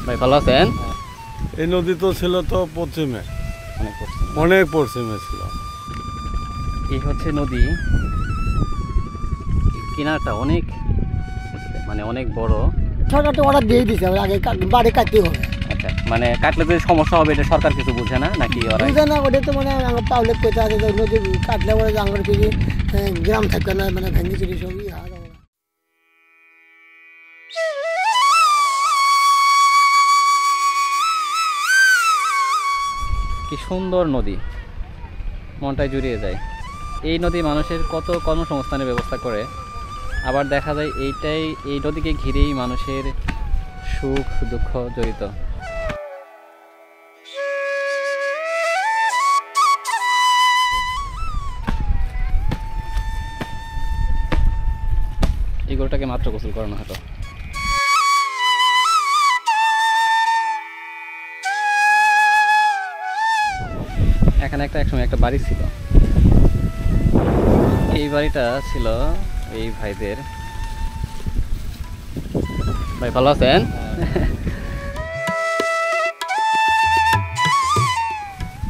ভাই ভালো আছেন? এই নদী তো ছিল তো পশ্চিমে, অনেক পশ্চিমে ছিল। এই হচ্ছে নদী, কিনারটা অনেক মানে অনেক বড়। সরকার তো অর্ডার দিয়ে দিছে, আগে বাড়ি কাটতে হবে। আচ্ছা, মানে কাটলে যে সমস্যা হবে এটা সরকার কিছু বুঝে না নাকি? ওরা বুঝে না, ওটা তো মানে পাবলিক কোথা আছে, নদী কাটলে পরে আঙ্গুর কিছু গ্রাম থাকবে না, মানে ভেঙে চুরি সব কি সুন্দর নদী, মনটাই জুড়িয়ে যায়। এই নদী মানুষের কত কর্মসংস্থানের ব্যবস্থা করে, আবার দেখা যায় এই নদীকে ঘিরেই মানুষের সুখ দুঃখ জড়িত। এই গরুটাকে মাত্র গোসল করানো হতো। এখানে একসময় একটা বাড়ি ছিল। এই বাড়িটা ছিল এই ভাইদের। ভাই ভালো আছেন?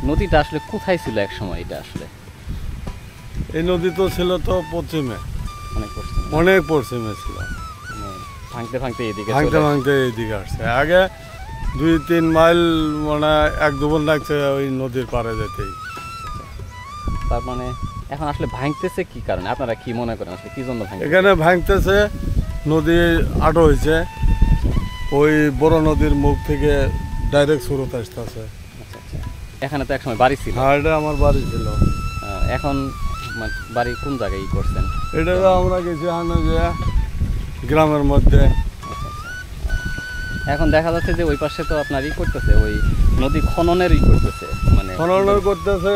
নদীটা আসলে কোথায় ছিল এক সময়? এটা আসলে এই নদী তো ছিল তো পশ্চিমে, অনেক অনেক পশ্চিমে ছিল। ভাঙতে ভাঙতে এদিকে ভাঙতে ভাঙতে এইদিকে আসছে। আগে 2-3 মাইল মানে 1-2 বোন লাগছে ওই নদীর পাড়ে যেতেই। তার মানে এখন আসলে ভাঙতেছে কি কারণে? আপনারা কি মনে করেন আসলে কি জন্য ভাঙতেছে? এখানে ভাঙতেছে, নদী আটো হয়েছে, ওই বড় নদীর মুখ থেকে ডাইরেক্ট স্রোত আসতেছে। আচ্ছা আচ্ছা, এখানে তো একসময় বাড়ি ছিল। হ্যাঁ, এটা আমার বাড়ি ছিল। এখন বাড়ি কোন জায়গায় করছেন? এটা তো আমরা গেছি হানো যে গ্রামের মধ্যে। আচ্ছা আচ্ছা, এখন দেখা যাচ্ছে যে ওই পাশে তো আপনার করতেছে, ওই নদী খননের করতেছে, মানে খনন করতেছে।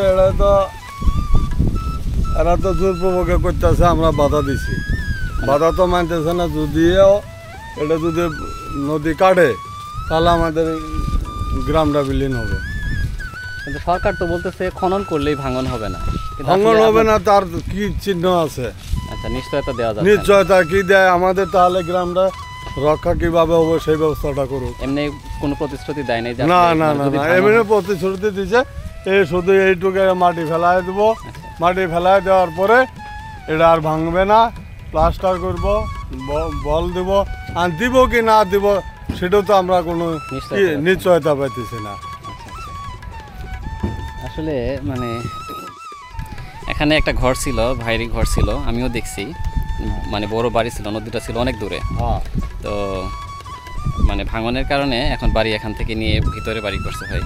এরা তো জোরপূর্বকে করতেছে, আমরা বাধা দিছি। বাধা তো মানতেছে না। যদিও এটা যদি নদী কাটে তাহলে আমাদের গ্রামটা বিলীন হবে। কিন্তু সরকার তো বলতেছে খনন করলেই ভাঙন হবে না। কিন্তু ভাঙন আসলে হবে না, তার কি চিহ্ন আছে? আচ্ছা, নিশ্চয়তা দেওয়া যাচ্ছে না। নিশ্চয়তা কি দেয় আমাদের? তাহলে গ্রামটা রক্ষা কিভাবে হবে সেই ব্যবস্থাটা করুক। এমনি কোনো প্রতিশ্রুতি দেয় নাই যে না আসলে না মানে না যদি না, ভাঙন এমনি হয়? প্রতিশ্রুতি দিছে। এই শুধু এইটুকু মাটি ফেলায় দেবো, আচ্ছা। মাটি ফেলায় দেওয়ার পরে এটা আর ভাঙবে না, প্লাস্টার করব, বল দিব। আর দিব কি না দিব সেটাও তো আমরা কোনো নিশ্চয়তা পাইতেছি না। আচ্ছা আচ্ছা, আসলে মানে এখানে একটা ঘর ছিল, ভাইয়েরই ঘর ছিল, আমিও দেখছি। মানে বড় বাড়ি ছিল, নদীটা ছিল অনেক দূরে। হ্যাঁ, তো মানে ভাঙনের কারণে এখন বাড়ি এখান থেকে নিয়ে ভিতরে বাড়ি করছে ভাই।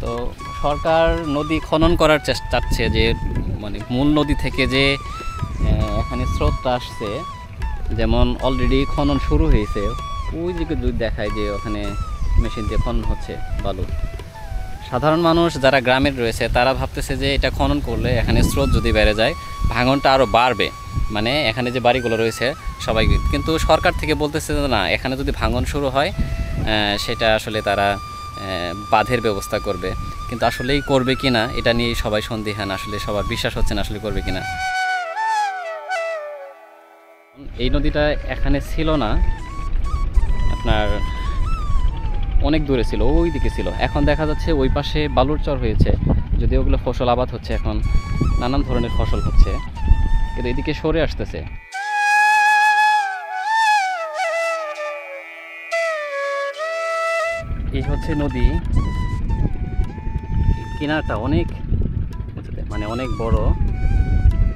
তো সরকার নদী খনন করার চেষ্টা চাচ্ছে, যে মানে মূল নদী থেকে যে এখানে স্রোতটা আসছে, যেমন অলরেডি খনন শুরু হয়েছে। ওই দিকে যদি দেখায় যে ওখানে মেশিন দিয়ে খনন হচ্ছে বালু। সাধারণ মানুষ যারা গ্রামের রয়েছে তারা ভাবতেছে যে এটা খনন করলে এখানে স্রোত যদি বেড়ে যায় ভাঙনটা আরও বাড়বে, মানে এখানে যে বাড়িগুলো রয়েছে সবাই। কিন্তু সরকার থেকে বলতেছে যে না, এখানে যদি ভাঙন শুরু হয় সেটা আসলে তারা বাঁধের ব্যবস্থা করবে। কিন্তু আসলেই করবে কি না এটা নিয়ে সবাই সন্দিহান, আসলে সবার বিশ্বাস হচ্ছে না আসলে করবে কিনা। এই নদীটা এখানে ছিল না, আপনার অনেক দূরে ছিল, ওই দিকে ছিল। এখন দেখা যাচ্ছে ওই পাশে বালুর চর হয়েছে, যদি ওগুলো ফসল আবাদ হচ্ছে, এখন নানান ধরনের ফসল হচ্ছে, কিন্তু এদিকে সরে আসতেছে। এই হচ্ছে নদী, কিনারটা অনেক মানে অনেক বড়,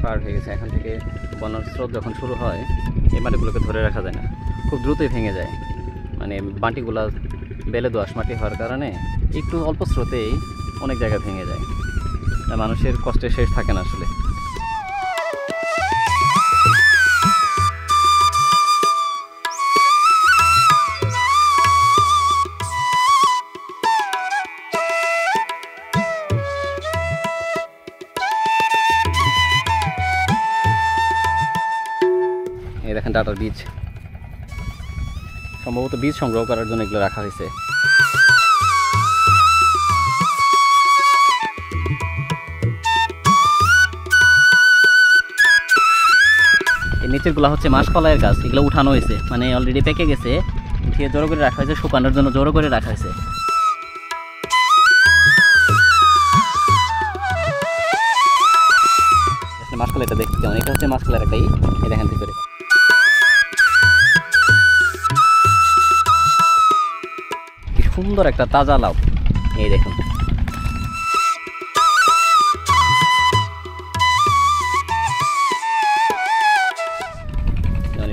পার হয়ে গেছে। এখান থেকে বন্যার স্রোত যখন শুরু হয় এই মাটিগুলোকে ধরে রাখা যায় না, খুব দ্রুতই ভেঙে যায়। মানে মাটিগুলা বেলে দোআঁশ মাটি হওয়ার কারণে একটু অল্প স্রোতেই অনেক জায়গায় ভেঙে যায়। তা মানুষের কষ্টের শেষ থাকে না আসলে। এই দেখেন ডাটার বীজ, সম্ভবত বীজ সংগ্রহ করার জন্য এগুলো রাখা হয়েছে। এই নিচের গুলা হচ্ছে মাসকলাইয়ের গাছ, এগুলো উঠানো হয়েছে, মানে অলরেডি পেকে গেছে, উঠিয়ে জড়ো করে রাখা হয়েছে, শুকানোর জন্য জড়ো করে রাখা হয়েছে। মাসকলাইটা দেখতে কেমন, এটা হচ্ছে মাসকলাইয়ের একটাই, এই দেখেন ভিতরে। কি সুন্দর একটা তাজা লাউ, এই দেখুন।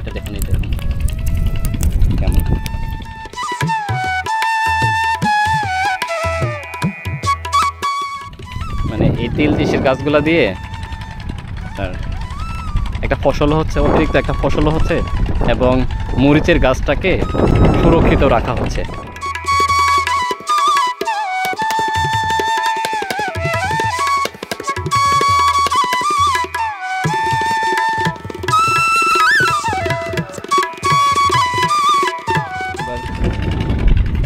এটা দেখুন, এই দেখুন কেমন। মানে এই তেল তিসির গাছগুলা দিয়ে আর একটা ফসল হচ্ছে, অতিরিক্ত একটা ফসল হচ্ছে, এবং মরিচের গাছটাকে সুরক্ষিত রাখা হচ্ছে।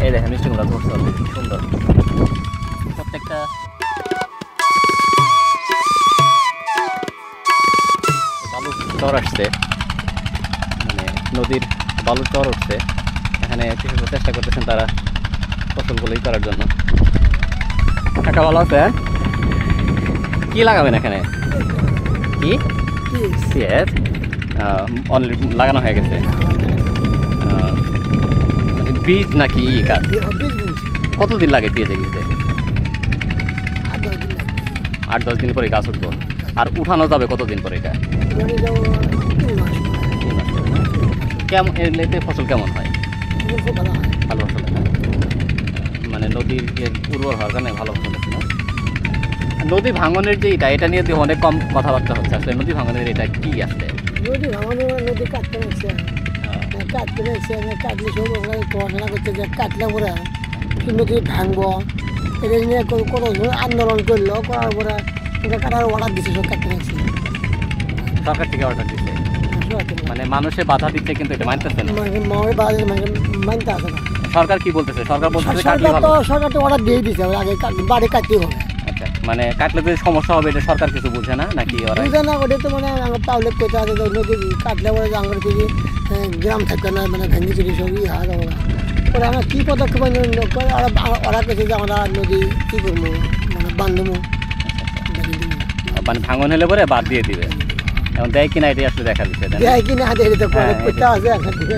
এই দেখেন মিষ্টি কুমড়া ধরতে হবে, খুব সুন্দর। প্রত্যেকটা বালুর চর আসছে, মানে নদীর বালুর চর উঠছে, এখানে কৃষকরা চেষ্টা করতেছেন তারা ফসলগুলোই করার জন্য। কাকা ভালো আছে? কি লাগাবেন এখানে? কি পেঁয়াজ অলরেডি লাগানো হয়ে গেছে। বীজ নাকি গাছ? কতদিন লাগে পেঁয়াজে গেছে? 8-10 দিন পরে গাছ উঠবো। আর উঠানো যাবে কতদিন পরে এটা? কেমন এতে ফসল কেমন হয়? ভালো ফসল হয়, মানে নদীর উর্বর হওয়ার কারণে ভালো ফসল হচ্ছে না। নদী ভাঙনের যে এটা নিয়ে অনেক কম কথাবার্তা হচ্ছে, আসলে নদী ভাঙনের এটা কি আছে? নদী ভাঙনের নদী কাটতে রাখছে, কাটতে রাখছে, কাটলে সব পড়াশোনা করতে যে কাটলে পরে নদী ভাঙবো, এটা নিয়ে কত আন্দোলন করলো, করার পরে এটা কাটার অর্ডার দিচ্ছে, সব কাটতে রাখছে। সরকার থেকে অর্ডার দিচ্ছে, মানে মানুষে বাধা দিচ্ছে, কিন্তু এটা মানতেছে না, মানতে আসে না। সরকার কি বলতেছে? সরকার বলতেছে সরকার তো অর্ডার দিয়ে দিচ্ছে, আগে বাড়ি কাটতে হবে। আচ্ছা, মানে কাটলে যদি সমস্যা হবে এটা সরকার কিছু বুঝে না নাকি? ওরা বুঝে না, ওটা তো মানে পাবলিক কোথায় আছে, নদী কাটলে পরে আঙ্গুর ফিরি গ্রাম থাকবে না, মানে ভেঙে চুরি সব হয় ওরা। ওরা আমরা কী পদক্ষেপ ওরা কেছে যে আমরা নদী কী করবো, মানে বান্ধবো, মানে ভাঙন হলে পরে বাদ দিয়ে দিবে, এখন দেয় কিনা এটাই আসলে দেখা দিচ্ছে। দেয় কিনা এটা করতে আছে এখন থেকে।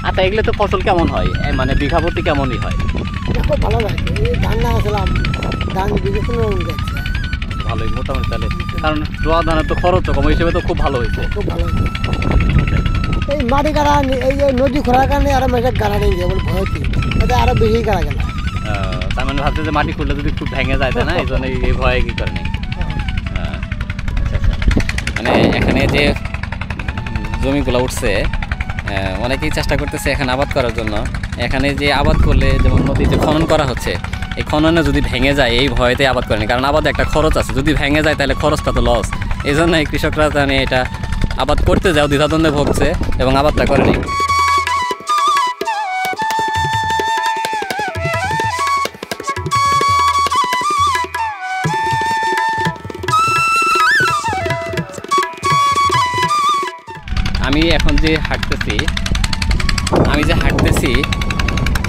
আচ্ছা, এগুলো তো ফসল কেমন হয়, মানে বিঘা প্রতি কেমনই হয়? খুব ভালো লাগে, এই ধান না আসলাম, ধান বিঘে 15 যাচ্ছে, ভালোই মোটামুটি। তাহলে কারণ রোয়া ধানের তো খরচও কম, হিসেবে তো খুব ভালো হয়েছে, খুব ভালো হয়েছে। এই মাটি কাটা, এই যে নদী খোঁড়ার কারণে আরো মেয়েটা গাড়া নিয়ে যায় বলে ভয় কি, তাতে আরো বেশি গাড়া গেল। তার মানে ভাবছে যে মাটি খুঁড়লে যদি খুব ভেঙে যায়, তাই না? এই জন্য এই ভয়ে কি করে নেই। আচ্ছা আচ্ছা, মানে এখানে যে জমিগুলো উঠছে, অনেকেই চেষ্টা করতেছে এখানে আবাদ করার জন্য। এখানে যে আবাদ করলে, যেমন নদী যে খনন করা হচ্ছে, এই খননে যদি ভেঙে যায় এই ভয়েতে আবাদ করেনি, কারণ আবাদে একটা খরচ আছে, যদি ভেঙে যায় তাহলে খরচটা তো লস। এই জন্য এই কৃষকরা জানে এটা আবাদ করতে যাও দ্বিধাদ্বন্দ্বে ভুগছে এবং আবাদটা করেনি। আমি এখন যে হাঁটতেছি,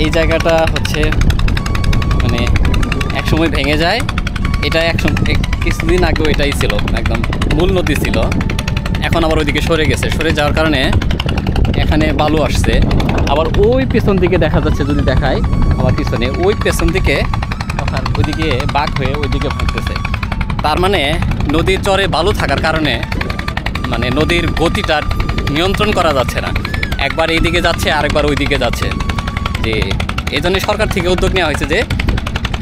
এই জায়গাটা হচ্ছে মানে একসময় ভেঙে যায়। এটা কিছুদিন আগেও এটাই ছিল, একদম মূল নদী ছিল, এখন আবার ওইদিকে সরে গেছে। সরে যাওয়ার কারণে এখানে বালু আসছে। আবার ওই পেছন দিকে দেখা যাচ্ছে, যদি দেখায় আমার পিছনে, ওই পেছন দিকে ওইদিকে বাঁক হয়ে ওইদিকে ভাঙতেছে। তার মানে নদীর চরে বালু থাকার কারণে মানে নদীর গতিটা নিয়ন্ত্রণ করা যাচ্ছে না, একবার এইদিকে যাচ্ছে আরেকবার ওই দিকে যাচ্ছে। যে এই জন্যই সরকার থেকে উদ্যোগ নেওয়া হয়েছে যে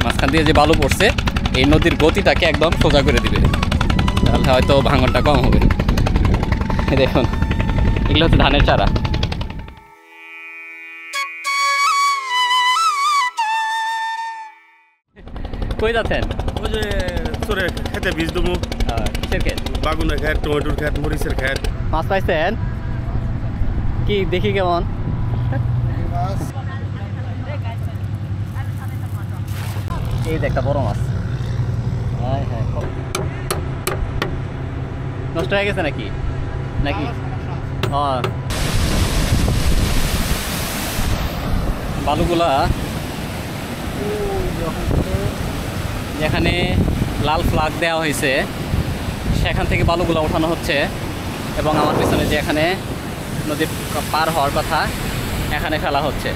মাঝখান দিয়ে যে বালু পড়ছে এই নদীর গতিটাকে একদম সোজা করে দিবে, তাহলে হয়তো ভাঙনটা কম হবে। দেখুন, এগুলো হচ্ছে ধানের চারা। কই যাচ্ছেন? ওই যে চোরে খেতে বীজ দেবো, কিসের ক্ষেত? বাগুনের খেত, টমেটোর খেত, মরিচের খেত। মাছ পাইছেন? কি দেখি কেমন? এই যে একটা বড় মাছ। হ্যাঁ হ্যাঁ, নষ্ট হয়ে গেছে নাকি নাকি ও বালুগুলা যেখানে লাল ফ্ল্যাগ দেওয়া হয়েছে সেখান থেকে বালুগুলা ওঠানো হচ্ছে এবং আমার পিছনে যে এখানে নদী পার হওয়ার কথা এখানে ফেলা হচ্ছে।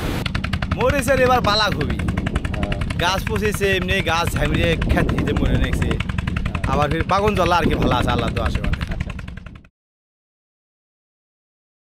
মরেছে এবার বালা খুবই, গাছ পচেছে, এমনি গাছ ঝামিয়ে খেতে মরে নেছে। আবার ফির বাগুন জল আর কি ভালো আছে, আল্লাহ তো আশেপাশে।